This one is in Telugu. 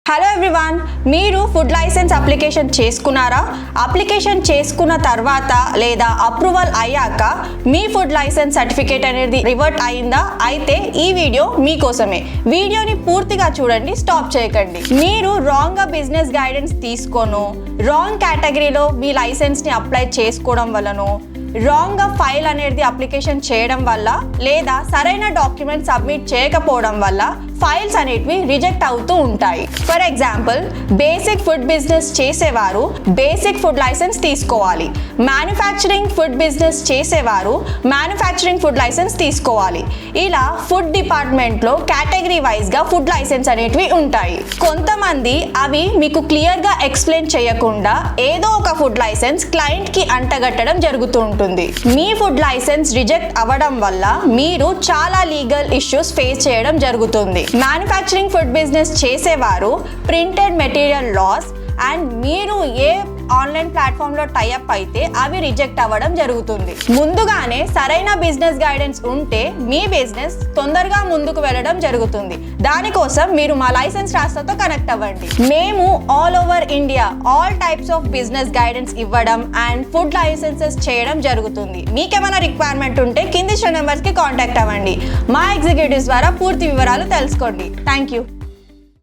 హలో ఎవ్రీవన్, మీరు ఫుడ్ లైసెన్స్ అప్లికేషన్ చేసుకున్నారా? అప్లికేషన్ చేసుకున్న తర్వాత లేదా అప్రూవల్ అయ్యాక మీ ఫుడ్ లైసెన్స్ సర్టిఫికేట్ అనేది రివర్ట్ అయిందా? అయితే ఈ వీడియో మీకోసమే. వీడియోని పూర్తిగా చూడండి, స్టాప్ చేయకండి. మీరు రాంగ్గా బిజినెస్ గైడెన్స్ తీసుకోను, రాంగ్ కేటగిరీలో మీ లైసెన్స్ని అప్లై చేసుకోవడం వలనో, రాంగ్గా ఫైల్ అనేది అప్లికేషన్ చేయడం వల్ల లేదా సరైన డాక్యుమెంట్ సబ్మిట్ చేయకపోవడం వల్ల ఫైల్స్ అనేటివి రిజెక్ట్ అవుతూ ఉంటాయి. For example, basic food business చేసేవారు బేసిక్ ఫుడ్ లైసెన్స్ తీసుకోవాలి. మ్యానుఫ్యాక్చరింగ్ ఫుడ్ బిజినెస్ చేసేవారు మ్యానుఫ్యాక్చరింగ్ ఫుడ్ లైసెన్స్ తీసుకోవాలి. ఇలా ఫుడ్ డిపార్ట్మెంట్లో కేటగిరీ వైజ్గా ఫుడ్ లైసెన్స్ అనేటివి ఉంటాయి. కొంతమంది అవి మీకు క్లియర్గా ఎక్స్ప్లెయిన్ చేయకుండా ఏదో ఒక ఫుడ్ లైసెన్స్ క్లయింట్కి అంటగట్టడం జరుగుతూ ఉంటుంది. మీ ఫుడ్ లైసెన్స్ రిజెక్ట్ అవ్వడం వల్ల మీరు చాలా లీగల్ ఇష్యూస్ ఫేస్ చేయడం జరుగుతుంది. మ్యానుఫ్యాక్చరింగ్ ఫుడ్ బిజినెస్ చేసేవారు ప్రింటెడ్ మెటీరియల్ లాస్ అండ్ మీరు ఏ ఆన్లైన్ ప్లాట్ఫామ్లో టైఅప్ అయితే అవి రిజెక్ట్ అవ్వడం జరుగుతుంది. ముందుగానే సరైన బిజినెస్ గైడెన్స్ ఉంటే మీ బిజినెస్ తొందరగా ముందుకు వెళ్ళడం జరుగుతుంది. దానికోసం మీరు మా లైసెన్స్ రాస్తాతో కనెక్ట్ అవ్వండి. మేము all over India all types of business guidance ఇవ్వడం అండ్ ఫుడ్ లైసెన్సెస్ చేయడం జరుగుతుంది. మీకేమైనా రిక్వైర్మెంట్ ఉంటే కింది నెంబర్స్కి కాంటాక్ట్ అవ్వండి. మా ఎగ్జిక్యూటివ్స్ ద్వారా పూర్తి వివరాలు తెలుసుకోండి. Thank you.